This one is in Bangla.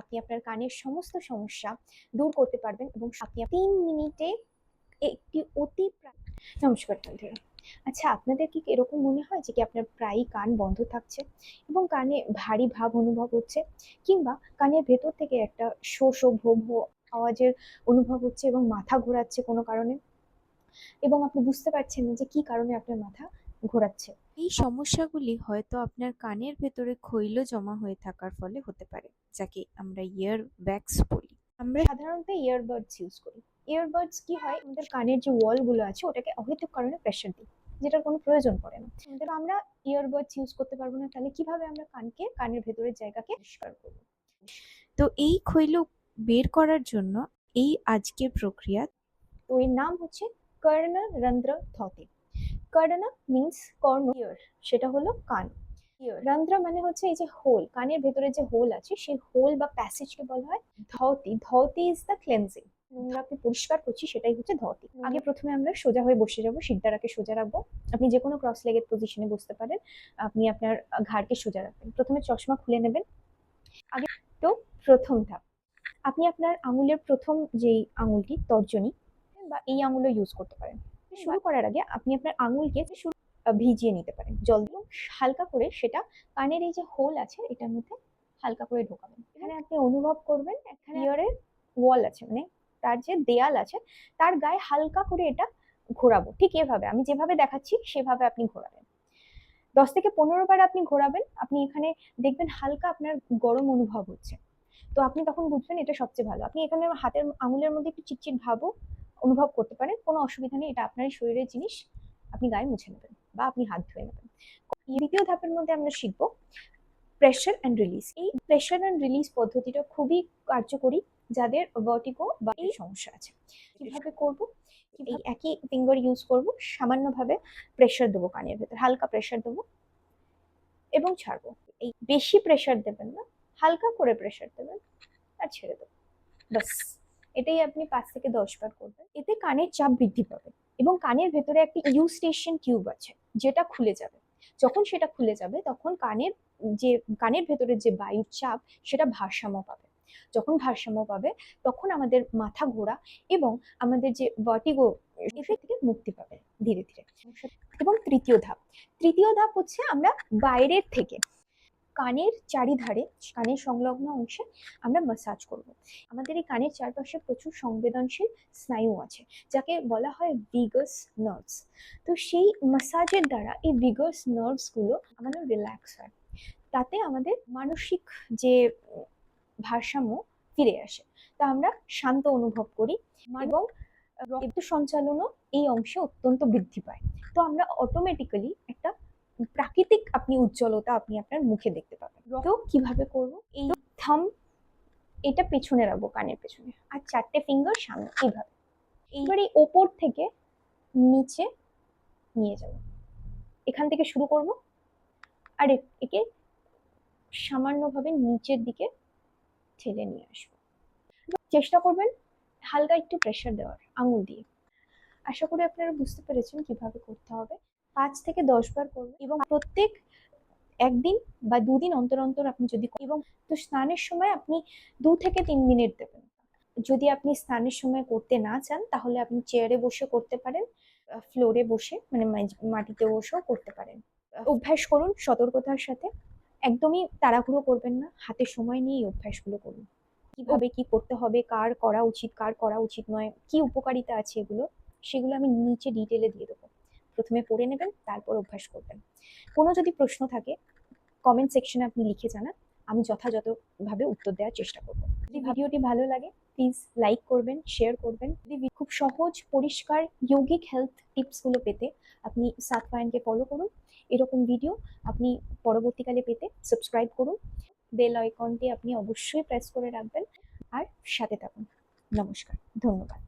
আপনি আপনার কানের সমস্ত সমস্যা দূর করতে পারবেন এবং আপনি 3 মিনিটে একটি নমস্কার বন্ধুরা। আচ্ছা, আপনাদের কি এরকম মনে হয় যে আপনার প্রায়ই কান বন্ধ থাকছে এবং কানে ভারী ভাব অনুভব হচ্ছে, কিংবা কানের ভেতর থেকে একটা শো শো ভো ভো আওয়াজের অনুভব হচ্ছে এবং মাথা ঘোরাচ্ছে কোনো কারণে, এবং আপনি বুঝতে পারছেন না যে কি কারণে আপনার মাথা ঘোরাচ্ছে? এই সমস্যাগুলি হয়তো আপনার কানের ভেতরে খৈল জমা হয়ে থাকার ফলে হতে পারে, যাকে আমরা ইয়ার ব্যাগস বলি। আমরা সাধারণত ইয়ারবাডস ইউজ করি। ইয়ারবাডস কি হয়, আমাদের কানের যে ওয়াল গুলো আছে ওটাকে অহেতুক কারণে প্রেশার দিই, যেটার কোনো প্রয়োজন পড়ে না। কিন্তু আমরা ইয়ারবাডস ইউজ করতে পারবো না, তাহলে কিভাবে আমরা কানের ভেতরের জায়গাকে পরিষ্কার করবো? তো এই খৈল বের করার জন্য এই আজকের প্রক্রিয়া। তো এর নাম হচ্ছে কর্ণরন্ধ্র ধৌতি। কর্ণ মিন্স কর্ণ, ইয়ার সেটা হলো কান, ইয়ার রন্ধ্র মানে হচ্ছে এই যে হোল, কানের ভেতরে যে হোল আছে সেই হোল বা প্যাসেজকে বলা হয় ধৌতি। ধৌতি ইজ দ্য ক্লেন্সিং, নোংরাকে পরিষ্কার করছি, সেটাই হচ্ছে ধৌতি। আগে প্রথমে আমরা সোজা হয়ে বসে যাব, সিদ্ধারাকে সোজা রাখবো। আপনি যে কোনো ক্রস লেগেড পজিশনে বসতে পারেন। আপনি আপনার ঘাড়কে সোজা রাখবেন। প্রথমে চশমা খুলে নেবেন। আগে তো প্রথম ধাপ, আপনি আপনার আঙুলের প্রথম যেই আঙুলটি তর্জনী বা এই আঙুলও ইউজ করতে পারেন। শুরু করার আগে আপনি আপনার আঙুলকে ভিজিয়ে নিতে পারেন জল দিয়ে, হালকা করে সেটা কানের এই যে হোল আছে এটার মধ্যে হালকা করে ঢোকাবেন। এখানে আপনি অনুভব করবেন এখানে ইয়ারের ওয়াল আছে, মানে তার যে দেয়াল আছে তার গায়ে হালকা করে এটা ঘোরাবো। ঠিক এভাবে আমি যেভাবে দেখাচ্ছি সেভাবে আপনি ঘোরাবেন। 10 থেকে 15 বার আপনি ঘোরাবেন। আপনি এখানে দেখবেন হালকা আপনার গরম অনুভব হচ্ছে, তো আপনি তখন বুঝবেন এটা সবচেয়ে ভালো। আপনি এখানে হাতের আঙুলের মধ্যে একটু চিটচিট ভাবও অনুভব করতে পারেন, কোনো অসুবিধা নেই, এটা আপনারই শরীরের জিনিস। আপনি গায়ে মুছে নেবেন বা আপনি হাত ধুয়ে নেবেন। দ্বিতীয় ধাপের মধ্যে আমরা শিখবো প্রেশার অ্যান্ড রিলিজ। এই প্রেশার অ্যান্ড রিলিজ পদ্ধতিটা খুবই কার্যকরী যাদের ভার্টিগো বা এই সমস্যা আছে। কিভাবে করব? এই একই ফিঙ্গার ইউজ করব, সামান্যভাবে প্রেশার দেবো কানের ভেতর, হালকা প্রেশার দেবো এবং ছাড়বো। এই বেশি প্রেশার দেবেন না, হালকা করে প্রেশার দেবেন আর ছেড়ে দেবো, ব্যাস। এটাই আপনি 5 থেকে 10 বার করবেন। এতে কানের চাপ বৃদ্ধি পাবে এবং কানের ভেতরে একটা ইউস্টেশন টিউব আছে যেটা খুলে যাবে। যখন সেটা খুলে যাবে তখন কানের ভেতরে যে বায়ুর চাপ সেটা ভারসাম্য পাবে। যখন ভারসাম্য পাবে তখন আমাদের মাথা ঘোরা এবং আমাদের যে ভার্টিগো এর থেকে মুক্তি পাবে ধীরে ধীরে। এবং তৃতীয় ধাপ হচ্ছে আমরা বাইরের থেকে কানের চারিধারে, কানের সংলগ্ন অংশে আমরা ম্যাসাজ করব। আমাদের এই কানের চারপাশে প্রচুর সংবেদনশীল স্নায়ু আছে যাকে বলা হয় ভিগাস নার্ভস। তো সেই ম্যাসাজের দ্বারা এই ভিগাস নার্ভসগুলো আমাদের রিল্যাক্স হয়, তাতে আমাদের মানসিক যে ভারসাম্য ফিরে আসে, তা আমরা শান্ত অনুভব করি এবং রক্ত সঞ্চালনও এই অংশে অত্যন্ত বৃদ্ধি পায়। তো আমরা অটোমেটিক্যালি একটা প্রাকৃতিক আপনি উজ্জ্বলতা আপনি আপনার মুখে দেখতে পাবেন। তো কিভাবে করব? এই থাম এটা পেছনে রাখবো কানের পেছনে, আর 4টে ফিঙ্গার সামনে, এইভাবে। এইবার এই ওপর থেকে নিচে নিয়ে যাব, এখান থেকে শুরু করব আর একে সামান্যভাবে নিচের দিকে ঠেলে নিয়ে আসবো। চেষ্টা করবেন হালকা একটু প্রেশার দেওয়ার আঙুল দিয়ে। আশা করি আপনারা বুঝতে পেরেছেন কিভাবে করতে হবে। 5 থেকে 10 বার করবেন এবং প্রত্যেক একদিন বা দুদিন অন্তর অন্তর আপনি যদি, এবং তো স্নানের সময় আপনি 2 থেকে 3 মিনিট দেবেন। যদি আপনি স্নানের সময় করতে না চান তাহলে আপনি চেয়ারে বসে করতে পারেন, ফ্লোরে বসে মানে মাটিতে বসেও করতে পারেন। অভ্যাস করুন সতর্কতার সাথে, একদমই তাড়াহুড়ো করবেন না, হাতে সময় নিয়ে এই অভ্যাসগুলো করুন। কিভাবে কি করতে হবে, কার করা উচিত কার করা উচিত নয়, কি উপকারিতা আছে এগুলো, সেগুলো আমি নিচে ডিটেলে দিয়ে দেবো। প্রথমে পড়ে নেবেন, তারপর অভ্যাস করবেন। কোনো যদি প্রশ্ন থাকে কমেন্ট সেকশনে আপনি লিখে জানান, আমি যথাযথভাবে উত্তর দেওয়ার চেষ্টা করব। যদি ভিডিওটি ভালো লাগে প্লিজ লাইক করবেন, শেয়ার করবেন। যদি খুব সহজ পরিষ্কার ইয়োগিক হেলথ টিপসগুলো পেতে আপনি সাতপায়নকে ফলো করুন। এরকম ভিডিও আপনি পরবর্তীকালে পেতে সাবস্ক্রাইব করুন, বেল আইকনটি আপনি অবশ্যই প্রেস করে রাখবেন আর সাথে থাকুন। নমস্কার, ধন্যবাদ।